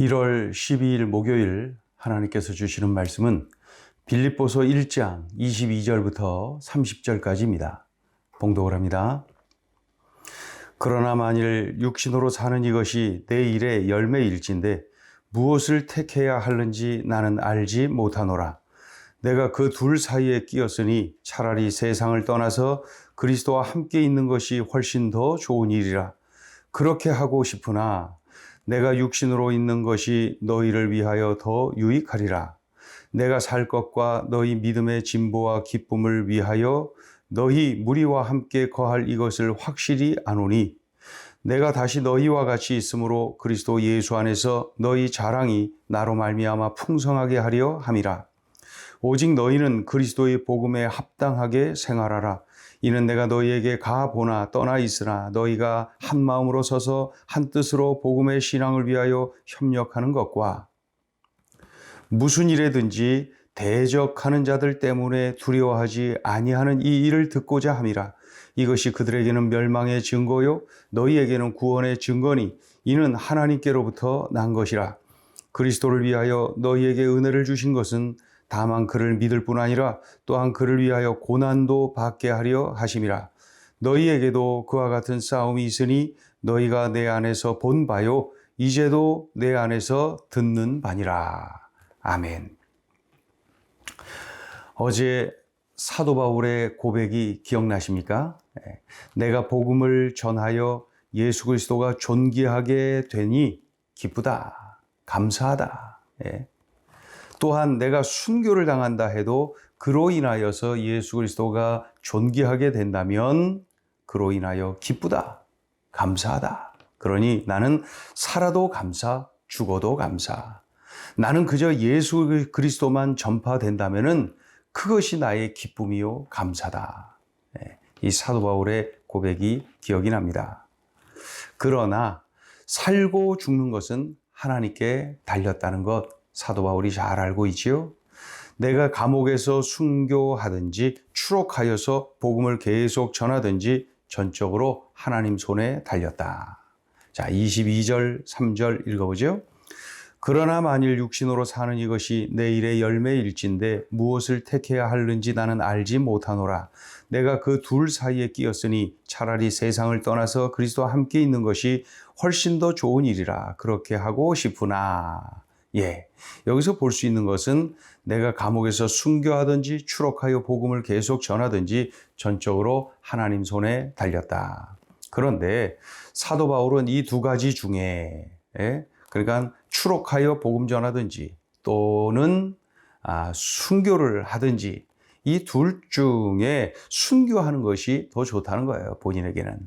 1월 12일 목요일 하나님께서 주시는 말씀은 빌립보서 1장 22절부터 30절까지입니다. 봉독을 합니다. 그러나 만일 육신으로 사는 이것이 내 일의 열매일진데 무엇을 택해야 하는지 나는 알지 못하노라. 내가 그 둘 사이에 끼었으니 차라리 세상을 떠나서 그리스도와 함께 있는 것이 훨씬 더 좋은 일이라. 그렇게 하고 싶으나 내가 육신으로 있는 것이 너희를 위하여 더 유익하리라. 내가 살 것과 너희 믿음의 진보와 기쁨을 위하여 너희 무리와 함께 거할 이것을 확실히 아노니 내가 다시 너희와 같이 있으므로 그리스도 예수 안에서 너희 자랑이 나로 말미암아 풍성하게 하려 함이라. 오직 너희는 그리스도의 복음에 합당하게 생활하라. 이는 내가 너희에게 가보나 떠나 있으나 너희가 한 마음으로 서서 한 뜻으로 복음의 신앙을 위하여 협력하는 것과 무슨 일에든지 대적하는 자들 때문에 두려워하지 아니하는 이 일을 듣고자 함이라. 이것이 그들에게는 멸망의 증거요 너희에게는 구원의 증거니 이는 하나님께로부터 난 것이라. 그리스도를 위하여 너희에게 은혜를 주신 것은 다만 그를 믿을 뿐 아니라 또한 그를 위하여 고난도 받게 하려 하심이라. 너희에게도 그와 같은 싸움이 있으니 너희가 내 안에서 본 바요 이제도 내 안에서 듣는 바니라. 아멘. 어제 사도 바울의 고백이 기억나십니까? 내가 복음을 전하여 예수 그리스도가 존귀하게 되니 기쁘다, 감사하다. 또한 내가 순교를 당한다 해도 그로 인하여서 예수 그리스도가 존귀하게 된다면 그로 인하여 기쁘다, 감사하다. 그러니 나는 살아도 감사, 죽어도 감사. 나는 그저 예수 그리스도만 전파된다면은 그것이 나의 기쁨이요 감사다. 이 사도 바울의 고백이 기억이 납니다. 그러나 살고 죽는 것은 하나님께 달렸다는 것 사도 바울이 잘 알고 있지요. 내가 감옥에서 순교하든지 추록하여서 복음을 계속 전하든지 전적으로 하나님 손에 달렸다. 자, 22절, 3절 읽어보죠. 그러나 만일 육신으로 사는 이것이 내 일의 열매일진데 무엇을 택해야 하는지 나는 알지 못하노라. 내가 그 둘 사이에 끼었으니 차라리 세상을 떠나서 그리스도와 함께 있는 것이 훨씬 더 좋은 일이라. 그렇게 하고 싶으나 여기서 볼 수 있는 것은 내가 감옥에서 순교하든지 추록하여 복음을 계속 전하든지 전적으로 하나님 손에 달렸다. 그런데 사도 바울은 이 두 가지 중에 그러니까 추록하여 복음 전하든지 또는 순교를 하든지 이 둘 중에 순교하는 것이 더 좋다는 거예요. 본인에게는.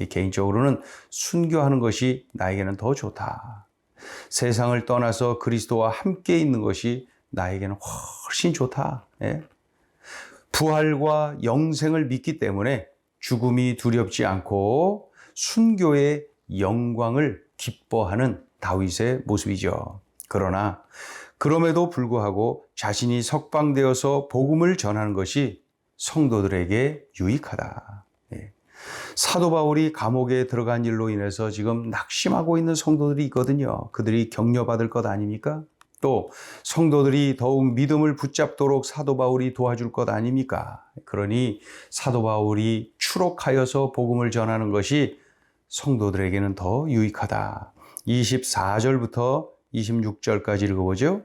개인적으로는 순교하는 것이 나에게는 더 좋다. 세상을 떠나서 그리스도와 함께 있는 것이 나에게는 훨씬 좋다. 부활과 영생을 믿기 때문에 죽음이 두렵지 않고 순교의 영광을 기뻐하는 다윗의 모습이죠. 그러나 그럼에도 불구하고 자신이 석방되어서 복음을 전하는 것이 성도들에게 유익하다. 사도 바울이 감옥에 들어간 일로 인해서 지금 낙심하고 있는 성도들이 있거든요. 그들이 격려받을 것 아닙니까? 또 성도들이 더욱 믿음을 붙잡도록 사도 바울이 도와줄 것 아닙니까? 그러니 사도 바울이 추록하여서 복음을 전하는 것이 성도들에게는 더 유익하다. 24절부터 26절까지 읽어보죠.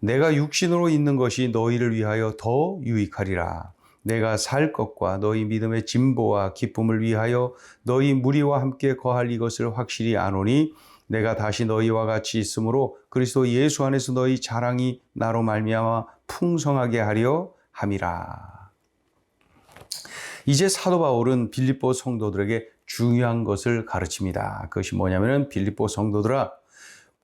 내가 육신으로 있는 것이 너희를 위하여 더 유익하리라. 내가 살 것과 너희 믿음의 진보와 기쁨을 위하여 너희 무리와 함께 거할 이것을 확실히 아노니 내가 다시 너희와 같이 있으므로 그리스도 예수 안에서 너희 자랑이 나로 말미암아 풍성하게 하려 함이라. 이제 사도 바울은 빌립보 성도들에게 중요한 것을 가르칩니다. 그것이 뭐냐면은 빌립보 성도들아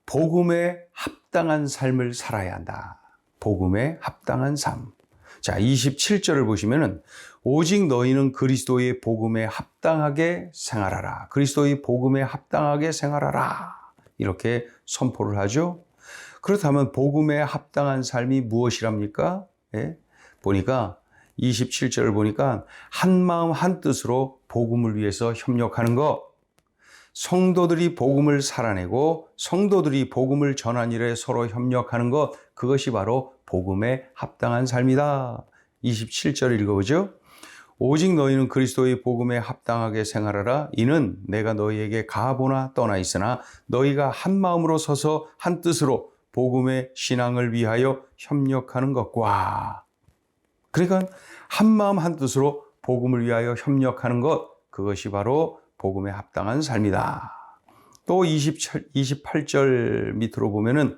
복음에 합당한 삶을 살아야 한다. 복음에 합당한 삶. 자, 27절을 보시면은 오직 너희는 그리스도의 복음에 합당하게 생활하라. 그리스도의 복음에 합당하게 생활하라. 이렇게 선포를 하죠. 그렇다면 복음에 합당한 삶이 무엇이랍니까? 보니까 27절을 보니까 한 마음 한 뜻으로 복음을 위해서 협력하는 것, 성도들이 복음을 살아내고 성도들이 복음을 전하는 일에 서로 협력하는 것, 그것이 바로 복음에 합당한 삶이다. 27절 읽어보죠. 오직 너희는 그리스도의 복음에 합당하게 생활하라. 이는 내가 너희에게 가보나 떠나 있으나 너희가 한 마음으로 서서 한 뜻으로 복음의 신앙을 위하여 협력하는 것과, 그러니까 한 마음 한 뜻으로 복음을 위하여 협력하는 것, 그것이 바로 복음에 합당한 삶이다. 또 28절 밑으로 보면은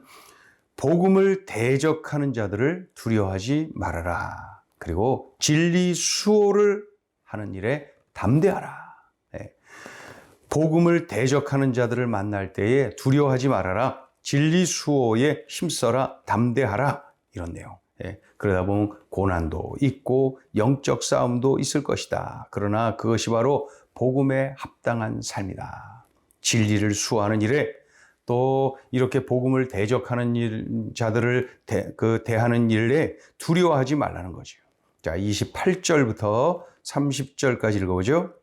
복음을 대적하는 자들을 두려워하지 말아라. 그리고 진리 수호를 하는 일에 담대하라. 네. 복음을 대적하는 자들을 만날 때에 두려워하지 말아라. 진리 수호에 힘써라. 담대하라. 이런 내용. 네. 그러다 보면 고난도 있고 영적 싸움도 있을 것이다. 그러나 그것이 바로 복음에 합당한 삶이다. 진리를 수호하는 일에, 또 이렇게 복음을 대적하는 자들을 대하는 일에 두려워하지 말라는 거죠. 자, 28절부터 30절까지 읽어보죠.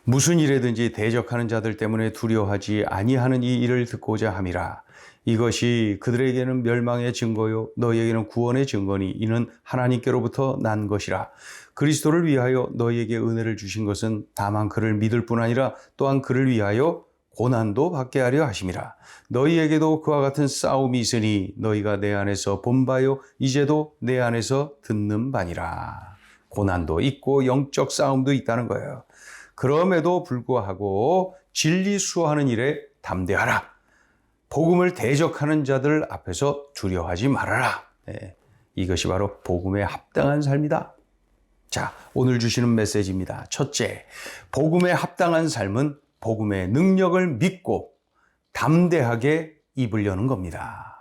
무슨 일에든지 대적하는 자들 때문에 두려워하지 아니하는 이 일을 듣고자 함이라. 이것이 그들에게는 멸망의 증거요 너희에게는 구원의 증거니 이는 하나님께로부터 난 것이라. 그리스도를 위하여 너희에게 은혜를 주신 것은 다만 그를 믿을 뿐 아니라 또한 그를 위하여 고난도 받게 하려 하심이라. 너희에게도 그와 같은 싸움이 있으니 너희가 내 안에서 본 바요 이제도 내 안에서 듣는 바니라. 고난도 있고 영적 싸움도 있다는 거예요. 그럼에도 불구하고 진리 수호하는 일에 담대하라. 복음을 대적하는 자들 앞에서 두려워하지 말아라. 네, 이것이 바로 복음에 합당한 삶이다. 자, 오늘 주시는 메시지입니다. 첫째, 복음에 합당한 삶은 복음의 능력을 믿고 담대하게 입을 여는 겁니다.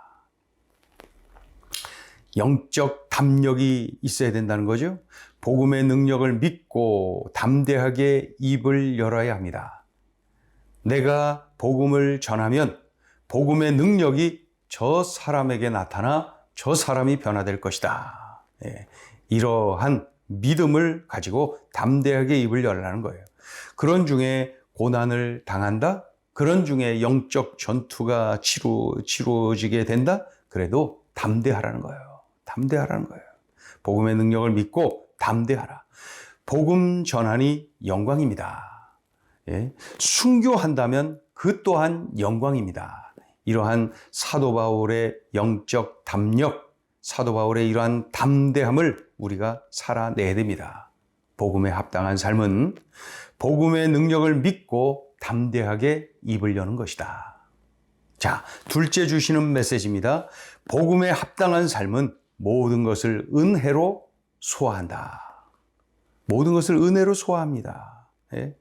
영적 담력이 있어야 된다는 거죠. 복음의 능력을 믿고 담대하게 입을 열어야 합니다. 내가 복음을 전하면 복음의 능력이 저 사람에게 나타나 저 사람이 변화될 것이다. 예, 이러한 믿음을 가지고 담대하게 입을 열라는 거예요. 그런 중에 고난을 당한다? 그런 중에 영적 전투가 치루어지게 된다? 그래도 담대하라는 거예요. 담대하라는 거예요. 복음의 능력을 믿고 담대하라. 복음 전환이 영광입니다. 예? 순교한다면 그 또한 영광입니다. 이러한 사도 바울의 영적 담력, 사도 바울의 이러한 담대함을 우리가 살아내야 됩니다. 복음에 합당한 삶은 복음의 능력을 믿고 담대하게 입을 여는 것이다. 자, 둘째 주시는 메시지입니다. 복음에 합당한 삶은 모든 것을 은혜로 소화한다. 모든 것을 은혜로 소화합니다. 예?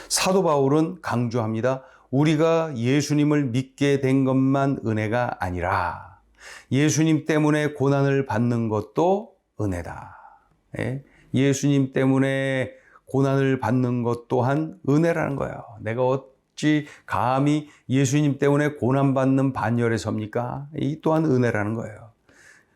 사도 바울은 강조합니다. 우리가 예수님을 믿게 된 것만 은혜가 아니라 예수님 때문에 고난을 받는 것도 은혜다. 예? 예수님 때문에 고난을 받는 것 또한 은혜라는 거예요. 내가 어찌 감히 예수님 때문에 고난받는 반열에 섭니까? 이 또한 은혜라는 거예요.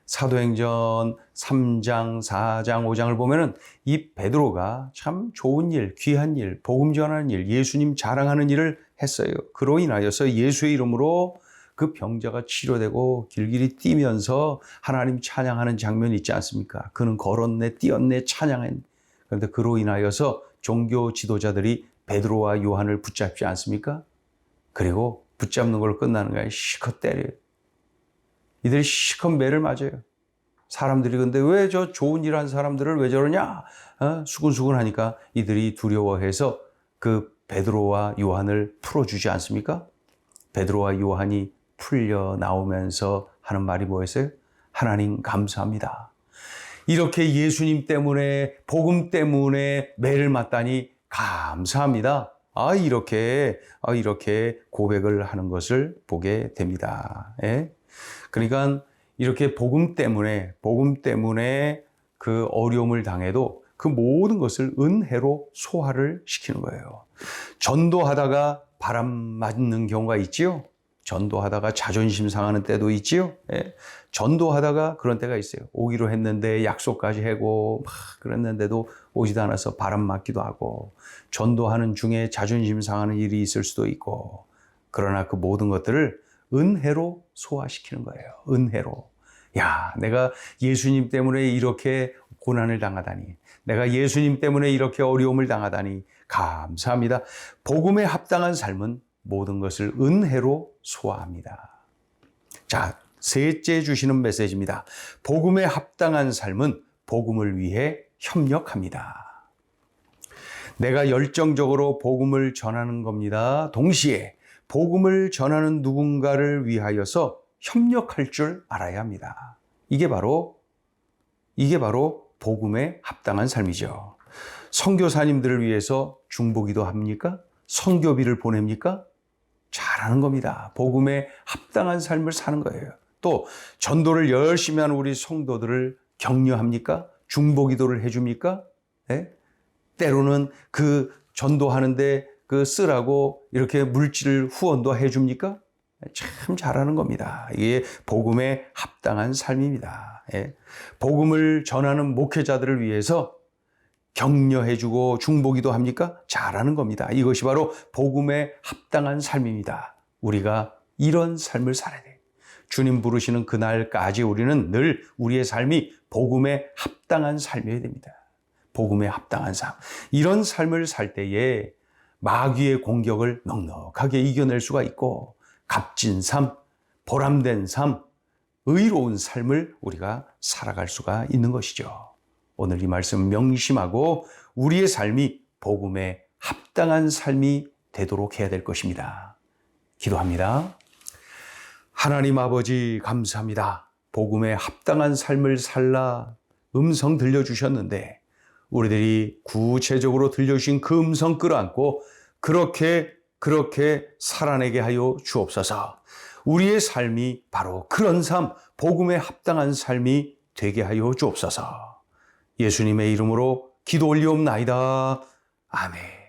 사도행전 3장, 4장, 5장을 보면은 이 베드로가 참 좋은 일, 귀한 일, 복음 전하는 일, 예수님 자랑하는 일을 했어요. 그로 인하여서 예수의 이름으로 그 병자가 치료되고 길길이 뛰면서 하나님 찬양하는 장면이 있지 않습니까? 그는 걸었네, 뛰었네, 찬양했네. 그런데 그로 인하여서 종교 지도자들이 베드로와 요한을 붙잡지 않습니까? 그리고 붙잡는 걸로 끝나는 거예요. 실컷 때려요. 이들이 실컷 매를 맞아요. 사람들이 근데 왜 저 좋은 일 한 사람들을 왜 저러냐? 수근수근 하니까 이들이 두려워해서 그 베드로와 요한을 풀어주지 않습니까? 베드로와 요한이 풀려 나오면서 하는 말이 뭐였어요? 하나님 감사합니다. 이렇게 예수님 때문에 복음 때문에 매를 맞다니 감사합니다. 이렇게 고백을 하는 것을 보게 됩니다. 예? 그러니까 이렇게 복음 때문에 그 어려움을 당해도 그 모든 것을 은혜로 소화를 시키는 거예요. 전도하다가 바람 맞는 경우가 있지요. 전도하다가 자존심 상하는 때도 있지요. 예. 전도하다가 그런 때가 있어요. 오기로 했는데 약속까지 하고 막 그랬는데도 오지도 않아서 바람 맞기도 하고, 전도하는 중에 자존심 상하는 일이 있을 수도 있고, 그러나 그 모든 것들을 은혜로 소화시키는 거예요. 은혜로. 야, 내가 예수님 때문에 이렇게 고난을 당하다니, 내가 예수님 때문에 이렇게 어려움을 당하다니 감사합니다. 복음에 합당한 삶은 모든 것을 은혜로 소화합니다. 자, 셋째 주시는 메시지입니다. 복음에 합당한 삶은 복음을 위해 협력합니다. 내가 열정적으로 복음을 전하는 겁니다. 동시에 복음을 전하는 누군가를 위하여서 협력할 줄 알아야 합니다. 이게 바로 복음에 합당한 삶이죠. 선교사님들을 위해서 중보기도 합니까? 선교비를 보냅니까? 잘하는 겁니다. 복음에 합당한 삶을 사는 거예요. 또 전도를 열심히 하는 우리 성도들을 격려합니까? 중보기도를 해줍니까? 네? 때로는 그 전도하는데 그 쓰라고 이렇게 물질 후원도 해줍니까? 참 잘하는 겁니다. 이게 복음에 합당한 삶입니다. 예. 복음을 전하는 목회자들을 위해서 격려해주고 중보기도 합니까? 잘하는 겁니다. 이것이 바로 복음에 합당한 삶입니다. 우리가 이런 삶을 살아야 돼요. 주님 부르시는 그날까지 우리는 늘 우리의 삶이 복음에 합당한 삶이어야 됩니다. 복음에 합당한 삶. 이런 삶을 살 때에 마귀의 공격을 넉넉하게 이겨낼 수가 있고, 값진 삶, 보람된 삶, 의로운 삶을 우리가 살아갈 수가 있는 것이죠. 오늘 이 말씀 명심하고 우리의 삶이 복음에 합당한 삶이 되도록 해야 될 것입니다. 기도합니다. 하나님 아버지 감사합니다. 복음에 합당한 삶을 살라 음성 들려주셨는데 우리들이 구체적으로 들려주신 그 음성 끌어안고 그렇게 살아내게 하여 주옵소서. 우리의 삶이 바로 그런 삶, 복음에 합당한 삶이 되게 하여 주옵소서. 예수님의 이름으로 기도 올리옵나이다. 아멘.